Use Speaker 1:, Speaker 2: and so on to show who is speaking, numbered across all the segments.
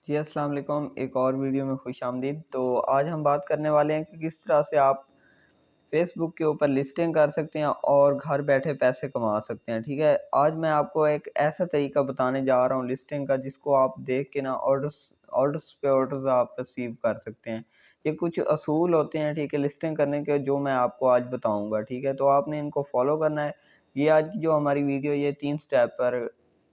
Speaker 1: जी, अस्सलाम वालेकुम। एक और वीडियो में खुशामदीद। तो आज हम बात करने वाले हैं कि किस तरह से आप फ़ेसबुक के ऊपर लिस्टिंग कर सकते हैं और घर बैठे पैसे कमा सकते हैं, ठीक है? आज मैं आपको एक ऐसा तरीका बताने जा रहा हूँ लिस्टिंग का जिसको आप देख के ना ऑर्डर्स ऑर्डर्स पे ऑर्डर्स आप रिसीव कर सकते हैं। ये कुछ असूल होते हैं, ठीक है, लिस्टिंग करने के जो मैं आपको आज बताऊँगा, ठीक है? तो आपने इनको फ़ॉलो करना है। ये आज की जो हमारी वीडियो ये 3 स्टेप पर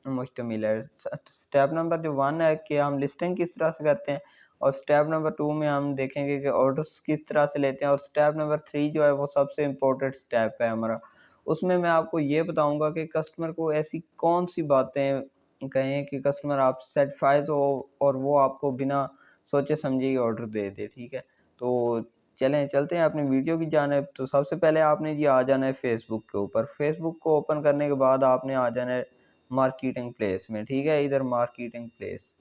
Speaker 1: मुश्तमिल है। स्टेप नंबर जो 1 है कि हम लिस्टिंग किस तरह से करते हैं और स्टेप नंबर 2 में हम देखेंगे कि ऑर्डर्स किस तरह से लेते हैं और स्टेप नंबर 3 जो है वो सबसे इम्पोर्टेंट स्टेप है हमारा। उसमें मैं आपको ये बताऊँगा कि कस्टमर को ऐसी कौन-सी बातें कहें कि कस्टमर आपसे सैटिस्फाइड हो और वो आपको बिना सोचे समझे ही ऑर्डर दे दे, ठीक है? तो चलते हैं अपनी वीडियो की जानिब। तो सबसे पहले आपने जी आ जाना है फ़ेसबुक के ऊपर। फ़ेसबुक को ओपन करने के बाद आपने आ जाना है मार्केटिंग प्लेस में, ठीक है? इधर मार्केटिंग प्लेस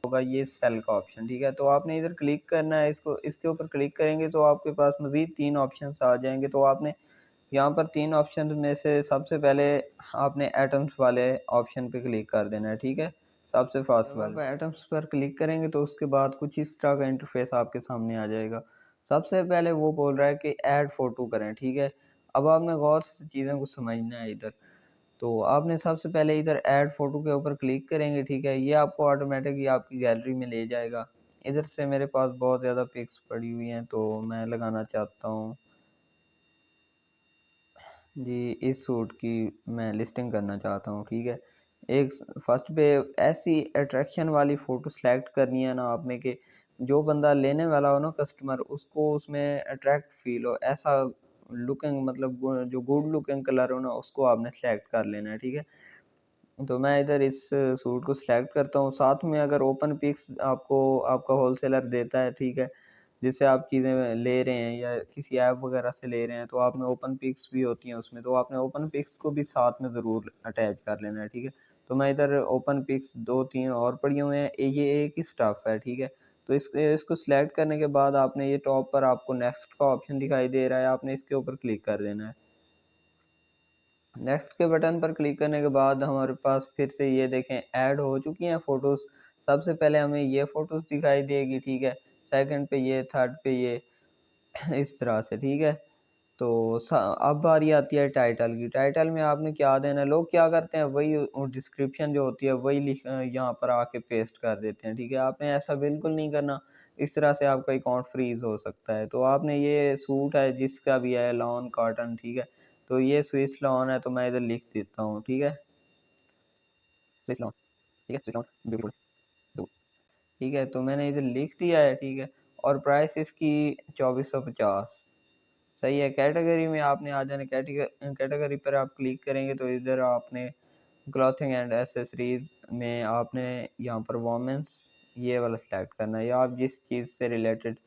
Speaker 1: होगा ये सेल का ऑप्शन, ठीक है? तो आपने इधर क्लिक करना है, इसको इसके ऊपर क्लिक करेंगे तो आपके पास मज़ीद 3 ऑप्शंस आ जाएँगे। तो आपने यहाँ पर 3 ऑप्शंस में से सबसे पहले आपने एटम्स वाले ऑप्शन पे क्लिक कर देना है, ठीक है? सबसे फास्ट जब आप वाले। एटम्स पर क्लिक करेंगे तो उसके बाद कुछ इस तरह का इंटरफ़ेस आपके सामने आ जाएगा। सबसे पहले वो बोल रहा है कि ऐड फ़ोटो करें, ठीक है? अब आपने गौर से चीज़ों को समझना है इधर। तो आपने सबसे पहले इधर ऐड फ़ोटो के ऊपर क्लिक करेंगे, ठीक है? ये आपको ऑटोमेटिक ही आपकी गैलरी में ले जाएगा। इधर से मेरे पास बहुत ज़्यादा पिक्स पड़ी हुई हैं तो मैं लगाना चाहता हूँ जी, इस सूट की मैं लिस्टिंग करना चाहता हूँ, ठीक है? एक फर्स्ट पे ऐसी अट्रैक्शन वाली फ़ोटो सेलेक्ट करनी है ना आपने कि जो बंदा लेने वाला हो ना कस्टमर उसको उसमें अट्रैक्ट फ़ील हो, ऐसा लुकिंग मतलब जो गुड लुकिंग कलर हो ना उसको आपने सेलेक्ट कर लेना है, ठीक है? तो मैं इधर इस सूट को सिलेक्ट करता हूँ। साथ में अगर ओपन पिक्स आपको आपका होलसेलर देता है, ठीक है? जिससे आप चीज़ें ले रहे हैं या किसी ऐप वगैरह से ले रहे हैं, तो आपने ओपन पिक्स भी होती हैं उसमें, तो आपने ओपन पिक्स को भी साथ में ज़रूर अटैच कर लेना है, ठीक है? तो मैं इधर ओपन पिक्स 2-3 और पड़े हुए हैं, ये एक ही स्टफ़ है, ठीक है? तो इसको सिलेक्ट करने के बाद आपने ये टॉप पर आपको नेक्स्ट का ऑप्शन दिखाई दे रहा है, आपने इसके ऊपर क्लिक कर देना है। नेक्स्ट के बटन पर क्लिक करने के बाद हमारे पास फिर से ये देखें ऐड हो चुकी हैं फ़ोटोज़। सबसे पहले हमें ये फ़ोटोज़ दिखाई देगी, ठीक है? सेकंड पे ये, थर्ड पे ये इस तरह से, ठीक है? तो अब बारी आती है टाइटल की। टाइटल में आपने क्या देना है, लोग क्या करते हैं वही डिस्क्रिप्शन जो होती है वही यहाँ पर आके पेस्ट कर देते हैं, ठीक है? आपने ऐसा बिल्कुल नहीं करना, इस तरह से आपका अकाउंट फ्रीज़ हो सकता है। तो आपने ये सूट है जिसका भी है लॉन कॉटन, ठीक है? तो ये स्विस लॉन है तो मैं इधर लिख देता हूँ, ठीक है? स्विस लॉन, ठीक है? स्विस लॉन ब्यूटीफुल सूट, ठीक है? तो मैंने इधर लिख दिया है, ठीक है? और प्राइस इसकी 2450 सही है। कैटेगरी में आपने आ जाना कैटेगरी पर आप क्लिक करेंगे तो इधर आपने क्लॉथिंग एंड एक्सेसरीज में आपने यहाँ पर वोमेंस ये वाला सिलेक्ट करना है या आप जिस चीज़ से रिलेटेड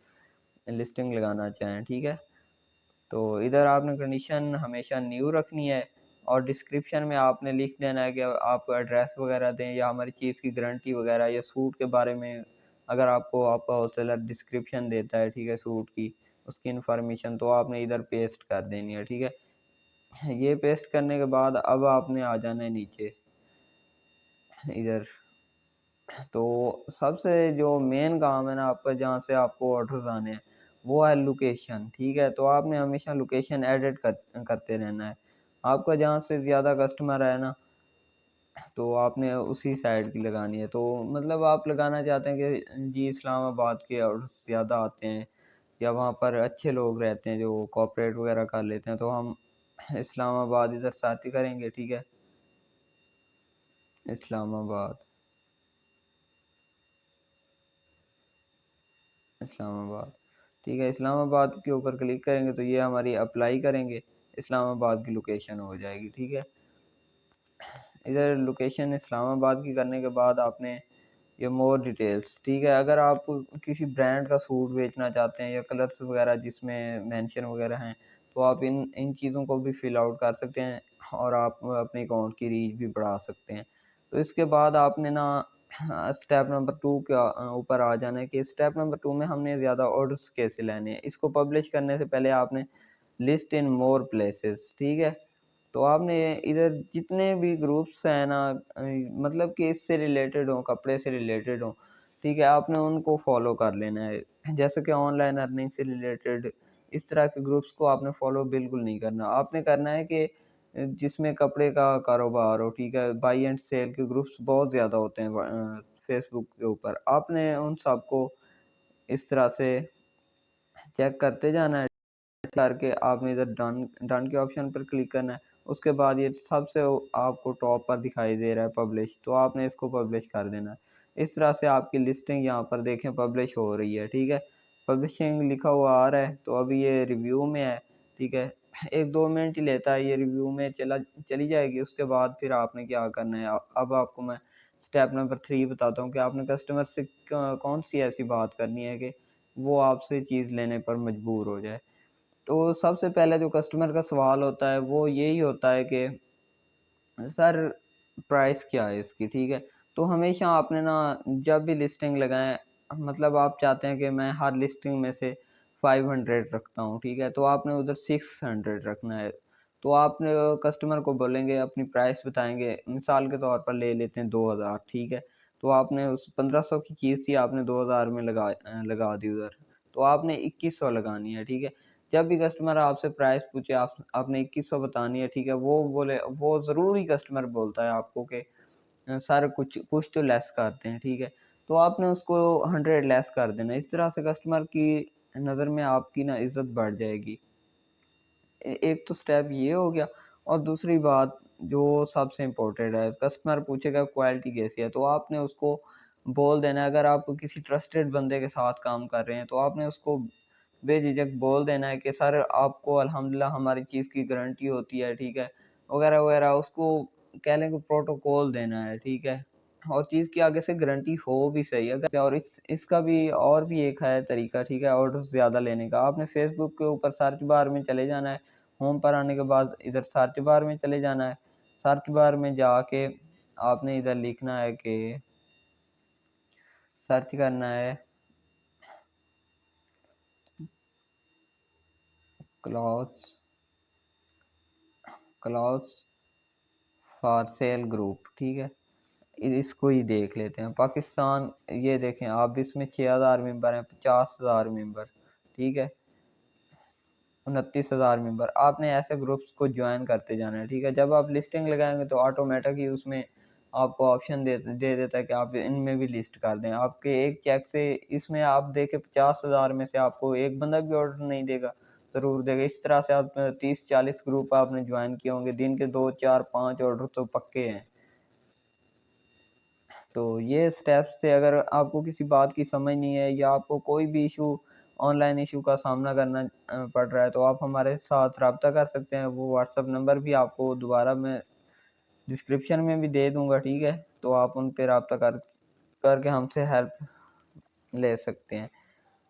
Speaker 1: लिस्टिंग लगाना चाहें, ठीक है? तो इधर आपने कंडीशन हमेशा न्यू रखनी है और डिस्क्रिप्शन में आपने लिख देना है कि आप एड्रेस वगैरह दें या हमारी चीज़ की गारंटी वगैरह या सूट के बारे में अगर आपको आपका होलसेलर डिस्क्रिप्शन देता है, ठीक है, सूट की उसकी इन्फॉर्मेशन तो आपने इधर पेस्ट कर देनी है, ठीक है? ये पेस्ट करने के बाद अब आपने आ जाना है नीचे इधर। तो सबसे जो मेन काम है ना आपका जहाँ से आपको ऑर्डर्स आने हैं वो है लोकेशन, ठीक है? तो आपने हमेशा लोकेशन एडिट करते रहना है। आपका जहाँ से ज़्यादा कस्टमर है ना तो आपने उसी साइड की लगानी है। तो मतलब आप लगाना चाहते हैं कि जी इस्लामाबाद के ऑर्डर्स ज़्यादा आते हैं या वहाँ पर अच्छे लोग रहते हैं जो कॉपरेट वगैरह कर लेते हैं, तो हम इस्लामाबाद इधर सर्च करेंगे, ठीक है? इस्लामाबाद, इस्लामाबाद, ठीक है? इस्लामाबाद के ऊपर क्लिक करेंगे तो ये हमारी अप्लाई करेंगे, इस्लामाबाद की लोकेशन हो जाएगी, ठीक है? इधर लोकेशन इस्लामाबाद की करने के बाद आपने ये मोर डिटेल्स, ठीक है? अगर आप किसी ब्रांड का सूट बेचना चाहते हैं या कलर्स वगैरह जिसमें मेंशन वगैरह हैं, तो आप इन इन चीज़ों को भी फिल आउट कर सकते हैं और आप अपने अकाउंट की रीच भी बढ़ा सकते हैं। तो इसके बाद आपने ना स्टेप नंबर 2 के ऊपर आ जाना है कि स्टेप नंबर 2 में हमने ज़्यादा ऑर्डर्स कैसे लेने हैं। इसको पब्लिश करने से पहले आपने लिस्ट इन मोर प्लेसेस, ठीक है? तो आपने इधर जितने भी ग्रुप्स हैं ना मतलब कि इससे रिलेटेड हों, कपड़े से रिलेटेड हों, ठीक है, आपने उनको फॉलो कर लेना है। जैसे कि ऑनलाइन अर्निंग से रिलेटेड इस तरह के ग्रुप्स को आपने फॉलो बिल्कुल नहीं करना। आपने करना है कि जिसमें कपड़े का कारोबार हो, ठीक है, बाई एंड सेल के ग्रुप्स बहुत ज़्यादा होते हैं फेसबुक के ऊपर। आपने उन सबको इस तरह से चेक करते जाना है करके आपने इधर डन डन के ऑप्शन पर क्लिक करना है। उसके बाद ये सबसे आपको टॉप पर दिखाई दे रहा है पब्लिश, तो आपने इसको पब्लिश कर देना है। इस तरह से आपकी लिस्टिंग यहाँ पर देखें पब्लिश हो रही है, ठीक है, पब्लिशिंग लिखा हुआ आ रहा है। तो अभी ये रिव्यू में है, ठीक है, 1-2 मिनट ही लेता है, ये रिव्यू में चली जाएगी। उसके बाद फिर आपने क्या करना है, अब आपको मैं स्टेप नंबर 3 बताता हूँ कि आपने कस्टमर से कौन सी ऐसी बात करनी है कि वो आपसे चीज़ लेने पर मजबूर हो जाए। तो सबसे पहले जो कस्टमर का सवाल होता है वो यही होता है कि सर प्राइस क्या है इसकी, ठीक है। तो हमेशा आपने ना जब भी लिस्टिंग लगाएं, मतलब आप चाहते हैं कि मैं हर लिस्टिंग में से 500 रखता हूँ, ठीक है, तो आपने उधर 600 रखना है। तो आपने कस्टमर को बोलेंगे, अपनी प्राइस बताएंगे, मिसाल के तौर पर ले लेते हैं 2000, ठीक है। तो आपने उस 1500 की चीज़ थी, आपने 2000 में लगा दी उधर, तो आपने 2100 लगानी है, ठीक है। जब भी कस्टमर आपसे प्राइस पूछे, आपने 2100 बतानी है, ठीक है। वो ज़रूर ही कस्टमर बोलता है आपको कि सर कुछ कुछ तो लेस करते हैं, ठीक है। तो आपने उसको 100 लेस कर देना। इस तरह से कस्टमर की नज़र में आपकी ना इज्जत बढ़ जाएगी। एक तो स्टेप ये हो गया। और दूसरी बात जो सबसे इम्पोर्टेंट है, कस्टमर पूछेगा क्वालिटी कैसी है, तो आपने उसको बोल देना है। अगर आप किसी ट्रस्टेड बंदे के साथ काम कर रहे हैं तो आपने उसको बेझिझक बोल देना है कि सर आपको अल्हम्दुलिल्लाह हमारी चीज़ की गारंटी होती है, ठीक है, वगैरह वगैरह। उसको कह लें कि प्रोटोकॉल देना है, ठीक है, और चीज़ की आगे से गारंटी हो भी सही। अगर और इसका भी और भी एक है तरीका, ठीक है, ऑर्डर ज़्यादा लेने का। आपने फेसबुक के ऊपर सर्च बार में चले जाना है। होम पर आने के बाद इधर सर्च बार में चले जाना है। सर्च बार में जाके आपने इधर लिखना है कि सर्च करना है clothes clothes for sale group, ठीक है। इसको ही देख लेते हैं पाकिस्तान। ये देखें आप, इसमें 6000 मेंबर हैं, 50,000 मेंबर, ठीक है, 29,000 मेंबर। आपने ऐसे ग्रुप्स को ज्वाइन करते जाना है, ठीक है। जब आप लिस्टिंग लगाएंगे तो ऑटोमेटिक ही उसमें आपको ऑप्शन दे देता है कि आप इनमें भी लिस्ट कर दें। आपके एक चेक से इसमें आप देखें 50,000 में से आपको एक बंदा भी ऑर्डर नहीं देगा, ज़रूर देगा। इस तरह से आप 30-40 ग्रुप आपने ज्वाइन किए होंगे, दिन के 2-4-5 ऑर्डर तो पक्के हैं। तो ये स्टेप्स थे। अगर आपको किसी बात की समझ नहीं है या आपको कोई भी इशू, ऑनलाइन इशू का सामना करना पड़ रहा है, तो आप हमारे साथ रब्ता कर सकते हैं। वो व्हाट्सअप नंबर भी आपको दोबारा मैं डिस्क्रिप्शन में भी दे दूंगा, ठीक है। तो आप उन पे रब्ता करके हमसे हेल्प ले सकते हैं।